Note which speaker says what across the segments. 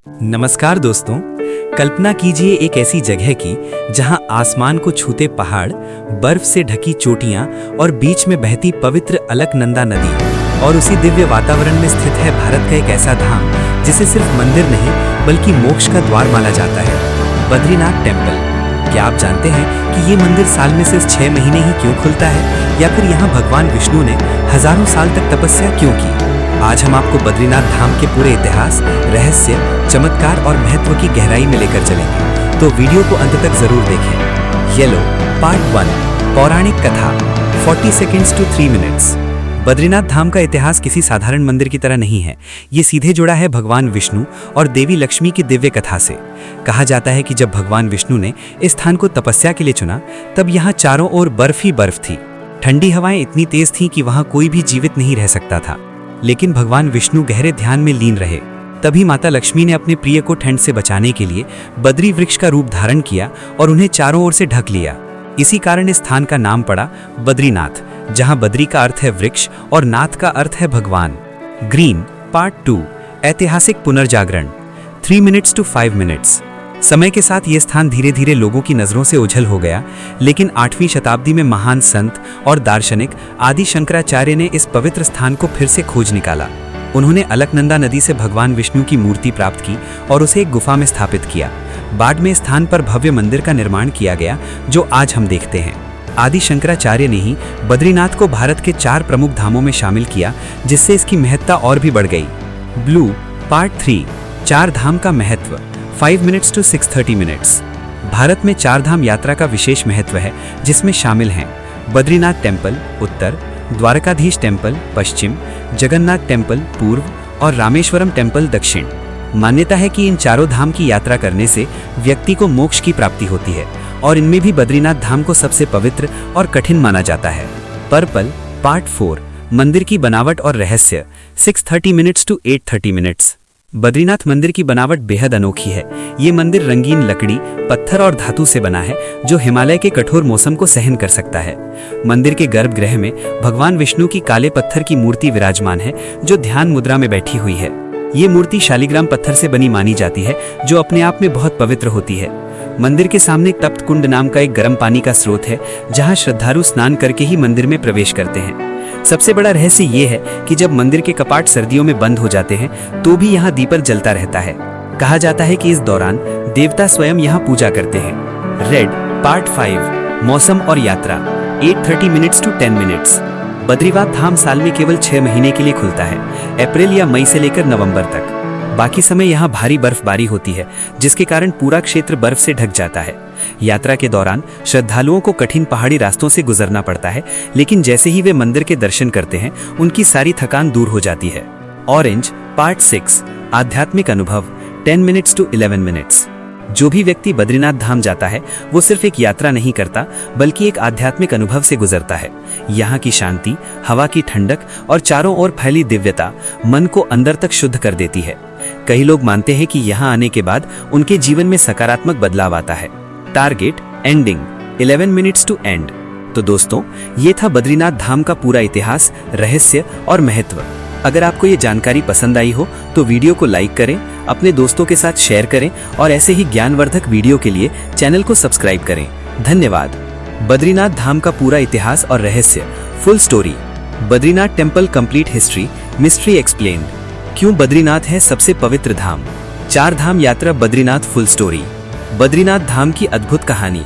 Speaker 1: नमस्कार दोस्तों, कल्पना कीजिए एक ऐसी जगह की जहां आसमान को छूते पहाड़, बर्फ से ढकी चोटियां और बीच में बहती पवित्र अलकनंदा नदी। और उसी दिव्य वातावरण में स्थित है भारत का एक ऐसा धाम जिसे सिर्फ मंदिर नहीं बल्कि मोक्ष का द्वार माना जाता है, बद्रीनाथ टेम्पल। क्या आप जानते हैं कि ये मंदिर साल में सिर्फ 6 महीने ही क्यों खुलता है, या फिर यहाँ भगवान विष्णु ने हजारों साल तक तपस्या क्यों की? आज हम आपको बद्रीनाथ धाम के पूरे इतिहास, रहस्य, चमत्कार और महत्व की गहराई में लेकर चलेंगे, तो वीडियो को अंत तक जरूर देखें। येलो पार्ट 1, पौराणिक कथा 40 सेकेंड्स to 3 मिनट्स। बद्रीनाथ धाम का इतिहास किसी साधारण मंदिर की तरह नहीं है। ये सीधे जुड़ा है भगवान विष्णु और देवी लक्ष्मी की दिव्य कथा से। कहा जाता है कि जब भगवान विष्णु ने इस स्थान को तपस्या के लिए चुना, तब यहाँ चारों ओर बर्फ ही बर्फ थी। ठंडी हवाएं इतनी तेज थीं कि वहाँ कोई भी जीवित नहीं रह सकता था। लेकिन भगवान विष्णु गहरे ध्यान में लीन रहे। तभी माता लक्ष्मी ने अपने प्रिय को ठंड से बचाने के लिए बद्री वृक्ष का रूप धारण किया और उन्हें चारों ओर से ढक लिया। इसी कारण इस स्थान का नाम पड़ा बद्रीनाथ, जहां बद्री का अर्थ है वृक्ष और नाथ का अर्थ है भगवान। ग्रीन पार्ट 2, ऐतिहासिक पुनर्जागरण 3 मिनट्स to 5 मिनट्स। समय के साथ ये स्थान धीरे धीरे लोगों की नजरों से ओझल हो गया, लेकिन 8वीं शताब्दी में महान संत और दार्शनिक आदि शंकराचार्य ने इस पवित्र स्थान को फिर से खोज निकाला। उन्होंने अलकनंदा नदी से भगवान विष्णु की मूर्ति प्राप्त की और उसे एक गुफा में स्थापित किया। बाद में स्थान पर भव्य मंदिर का निर्माण किया गया, जो आज हम देखते हैं। आदि शंकराचार्य ने ही बद्रीनाथ को भारत के 4 प्रमुख धामों में शामिल किया, जिससे इसकी महत्ता और भी बढ़ गई। ब्लू पार्ट 3, 4 धाम का महत्व 5 मिनट्स to 6:30 मिनट्स। भारत में 4 धाम यात्रा का विशेष महत्व है, जिसमें शामिल हैं बद्रीनाथ टेम्पल उत्तर, द्वारकाधीश टेम्पल पश्चिम, जगन्नाथ टेम्पल पूर्व और रामेश्वरम टेम्पल दक्षिण। मान्यता है कि इन चारों धाम की यात्रा करने से व्यक्ति को मोक्ष की प्राप्ति होती है, और इनमें भी बद्रीनाथ धाम को सबसे पवित्र और कठिन माना जाता है। पर्पल पार्ट 4, मंदिर की बनावट और रहस्य 6:30 मिनट्स to 8:30 मिनट्स। बद्रीनाथ मंदिर की बनावट बेहद अनोखी है। ये मंदिर रंगीन लकड़ी, पत्थर और धातु से बना है, जो हिमालय के कठोर मौसम को सहन कर सकता है। मंदिर के गर्भगृह में भगवान विष्णु की काले पत्थर की मूर्ति विराजमान है, जो ध्यान मुद्रा में बैठी हुई है। ये मूर्ति शालिग्राम पत्थर से बनी मानी जाती है, जो अपने आप में बहुत पवित्र होती है। मंदिर के सामने तप्त कुंड नाम का एक गर्म पानी का स्रोत है, जहाँ श्रद्धालु स्नान करके ही मंदिर में प्रवेश करते हैं। सबसे बड़ा रहस्य ये है कि जब मंदिर के कपाट सर्दियों में बंद हो जाते हैं, तो भी यहाँ दीपक जलता रहता है। कहा जाता है कि इस दौरान देवता स्वयं यहाँ पूजा करते हैं। रेड पार्ट 5, मौसम और यात्रा 8:30 मिनट्स to 10 मिनट्स। बद्रीनाथ धाम साल में केवल 6 महीने के लिए खुलता है, अप्रैल या मई से लेकर नवंबर तक। बाकी समय यहाँ भारी बर्फबारी होती है, जिसके कारण पूरा क्षेत्र बर्फ से ढक जाता है। यात्रा के दौरान श्रद्धालुओं को कठिन पहाड़ी रास्तों से गुजरना पड़ता है, लेकिन जैसे ही वे मंदिर के दर्शन करते हैं, उनकी सारी थकान दूर हो जाती है। ऑरेंज पार्ट 6, आध्यात्मिक अनुभव 10 मिनट्स to 11 मिनट्स। जो भी व्यक्ति बद्रीनाथ धाम जाता है, वो सिर्फ एक यात्रा नहीं करता, बल्कि एक आध्यात्मिक अनुभव से गुजरता है। यहाँ की शांति, हवा की ठंडक और चारों ओर फैली दिव्यता मन को अंदर तक शुद्ध कर देती है। कई लोग मानते हैं कि यहाँ आने के बाद उनके जीवन में सकारात्मक बदलाव आता है। Target ending 11 minutes to and. तो दोस्तों, ये था बद्रीनाथ धाम का पूरा इतिहास, रहस्य और महत्व। अगर आपको ये जानकारी पसंद आई हो तो वीडियो को लाइक करें, अपने दोस्तों के साथ शेयर करें और ऐसे ही ज्ञानवर्धक वीडियो के लिए चैनल को सब्सक्राइब करें। धन्यवाद। बद्रीनाथ धाम का पूरा इतिहास और रहस्य, full story. Badrinath temple complete history, mystery explained. क्यों बद्रीनाथ है सबसे पवित्र धाम? 4 धाम यात्रा बद्रीनाथ फुल स्टोरी। बद्रीनाथ धाम की अद्भुत कहानी।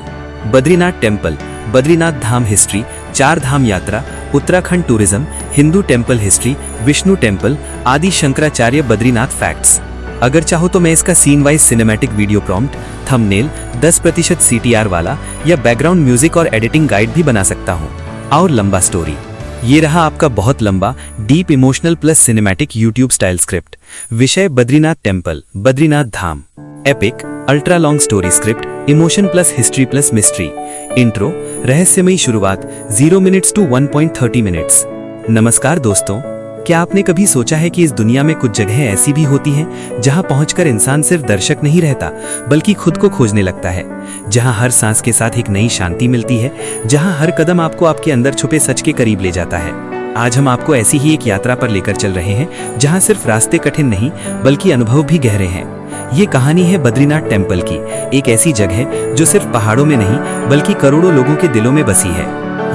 Speaker 1: बद्रीनाथ टेम्पल, बद्रीनाथ धाम हिस्ट्री, 4 धाम यात्रा, Uttarakhand tourism, Hindu temple history, Vishnu temple, Adi Shankaracharya, Badrinath facts. अगर चाहो तो मैं इसका scene wise cinematic video prompt, thumbnail, 10% CTR वाला या बैकग्राउंड म्यूजिक और एडिटिंग गाइड भी बना सकता हूँ। और लंबा स्टोरी। ये रहा आपका बहुत लंबा, deep emotional plus cinematic YouTube style script. विषय Badrinath temple, Badrinath Dham. Epic ultra long story script, emotion plus history plus mystery. Intro, रहस्यमयी शुरुआत 0 मिनट्स to 1.30 मिनट्स। नमस्कार दोस्तों, क्या आपने कभी सोचा है कि इस दुनिया में कुछ जगहें ऐसी भी होती हैं जहां पहुंचकर इंसान सिर्फ दर्शक नहीं रहता, बल्कि खुद को खोजने लगता है, जहां हर सांस के साथ एक नई शांति मिलती है, जहां हर कदम आपको आपके अंदर छुपे सच के करीब ले जाता है। आज हम आपको ऐसी ही एक यात्रा पर लेकर चल रहे हैं, जहां सिर्फ रास्ते कठिन नहीं बल्कि अनुभव भी गहरे हैं। ये कहानी है बद्रीनाथ टेम्पल की, एक ऐसी जगह जो सिर्फ पहाड़ों में नहीं बल्कि करोड़ों लोगों के दिलों में बसी है।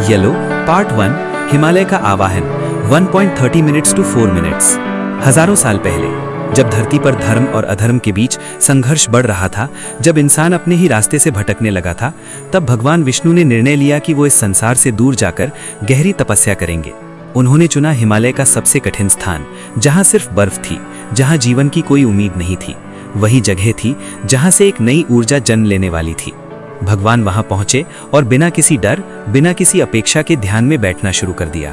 Speaker 1: येलो पार्ट 1, हिमालय का आवाहन 1.30 मिनट्स टू 4 मिनट्स। हजारों साल पहले जब धरती पर धर्म और अधर्म के बीच संघर्ष बढ़ रहा था, जब इंसान अपने ही रास्ते से भटकने लगा था, तब भगवान विष्णु ने निर्णय लिया कि वो इस संसार से दूर जाकर गहरी तपस्या करेंगे। उन्होंने चुना हिमालय का सबसे कठिन स्थान, जहां सिर्फ बर्फ थी, जहां जीवन की कोई उम्मीद नहीं थी। वही जगह थी जहां से एक नई ऊर्जा जन्म लेने वाली थी। भगवान वहां पहुंचे और बिना किसी डर, बिना किसी अपेक्षा के ध्यान में बैठना शुरू कर दिया।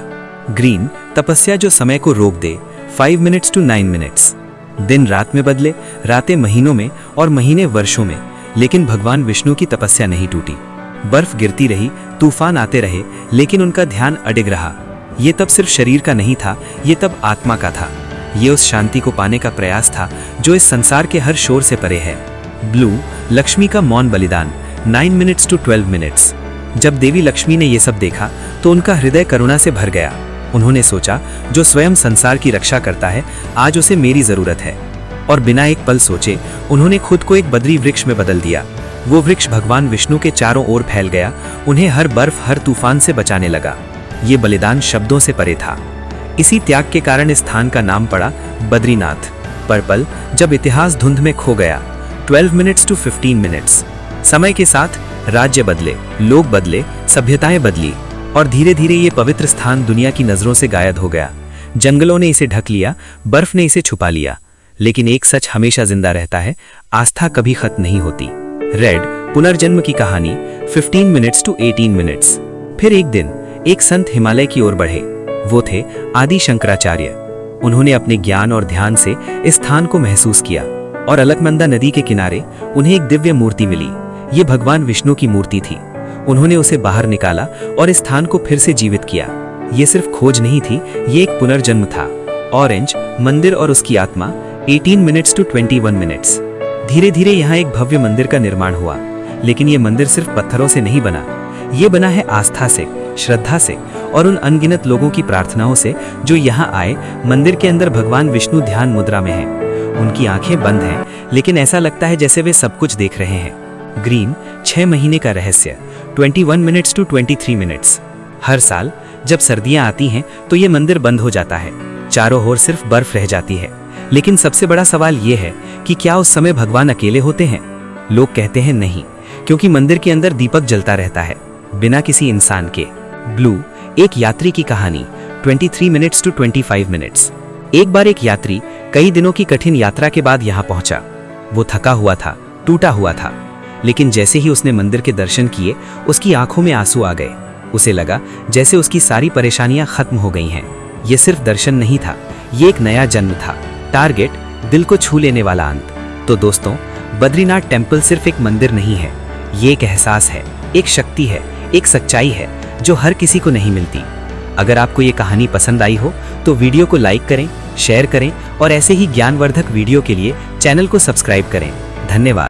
Speaker 1: ग्रीन, तपस्या जो समय को रोक दे, 5 मिनट्स टू 9 मिनट्स। दिन रात में बदले, रातें महीनों में और महीने वर्षों में, लेकिन भगवान विष्णु की तपस्या नहीं टूटी। बर्फ गिरती रही, तूफान आते रहे, लेकिन उनका ध्यान अडिग रहा। ये तब सिर्फ शरीर का नहीं था, ये तब आत्मा का था। ये उस शांति को पाने का प्रयास था जो इस संसार के हर शोर से परे है। ब्लू, लक्ष्मी का मौन बलिदान 9 मिनट्स टू 12 मिनट्स। जब देवी लक्ष्मी ने ये सब देखा तो उनका हृदय करुणा से भर गया। उन्होंने सोचा, जो स्वयं संसार की रक्षा करता है, आज उसे मेरी जरूरत है। और बिना एक पल सोचे उन्होंने खुद को एक बद्री वृक्ष में बदल दिया। वो वृक्ष भगवान विष्णु के चारों ओर फैल गया, उन्हें हर बर्फ, हर तूफान से बचाने लगा। ये बलिदान शब्दों से परे था। इसी त्याग के कारण इस स्थान का नाम पड़ा बद्रीनाथ। पर्पल, जब इतिहास धुंध में खो गया, 12 मिनट्स टू 15 मिनट्स। समय के साथ राज्य बदले, लोग बदले, सभ्यताएं बदली और धीरे धीरे ये पवित्र स्थान दुनिया की नजरों से गायब हो गया। जंगलों ने इसे ढक लिया, बर्फ ने इसे छुपा लिया, लेकिन एक सच हमेशा जिंदा रहता है, आस्था कभी खत्म नहीं होती। रेड, पुनर्जन्म की कहानी 15 मिनट्स टू 18 मिनट्स। फिर एक दिन एक संत हिमालय की ओर बढ़े। वो थे आदि शंकराचार्य। उन्होंने अपने ज्ञान और ध्यान से इस स्थान को महसूस किया और अलकनंदा नदी के किनारे उन्हें एक दिव्य मूर्ति मिली। ये भगवान विष्णु की मूर्ति थी। उन्होंने उसे बाहर निकाला और इस स्थान को फिर से जीवित किया। ये सिर्फ खोज नहीं थी, ये एक पुनर्जन्म था। ऑरेंज, मंदिर और उसकी आत्मा 18 मिनट्स टू 21 मिनट्स। धीरे धीरे यहाँ एक भव्य मंदिर का निर्माण हुआ, लेकिन ये मंदिर सिर्फ पत्थरों से नहीं बना। ये बना है आस्था से, श्रद्धा से और उन अनगिनत लोगों की प्रार्थनाओं से जो यहाँ आए। मंदिर के अंदर भगवान विष्णु ध्यान मुद्रा में हैं। उनकी आंखें बंद हैं, लेकिन ऐसा लगता है जैसे वे सब कुछ देख रहे हैं। ग्रीन, 6 महीने का रहस्य 21 मिनट्स टू 23 मिनट्स। हर साल जब सर्दियां आती हैं तो ये मंदिर बंद हो जाता है, चारों ओर सिर्फ बर्फ रह जाती है। लेकिन सबसे बड़ा सवाल ये है कि क्या उस समय भगवान अकेले होते हैं? लोग कहते हैं नहीं, क्योंकि मंदिर के अंदर दीपक जलता रहता है, बिना किसी इंसान के। ब्लू, एक यात्री की कहानी 23 मिनट्स टू 25 मिनट्स। एक बार एक यात्री कई दिनों की कठिन यात्रा के बाद यहाँ पहुंचा। वो थका हुआ था, टूटा हुआ था, लेकिन जैसे ही उसने मंदिर के दर्शन किए, उसकी आंखों में आंसू आ गए। उसे लगा जैसे उसकी सारी परेशानियां खत्म हो गई हैं। ये सिर्फ दर्शन नहीं था, ये एक नया जन्म था। टारगेट, दिल को छू लेने वाला अंत। तो दोस्तों, बद्रीनाथ टेम्पल सिर्फ एक मंदिर नहीं है, ये एक एहसास है, एक शक्ति है, एक सच्चाई है जो हर किसी को नहीं मिलती। अगर आपको ये कहानी पसंद आई हो तो वीडियो को लाइक करें, शेयर करें और ऐसे ही ज्ञानवर्धक वीडियो के लिए चैनल को सब्सक्राइब करें। धन्यवाद।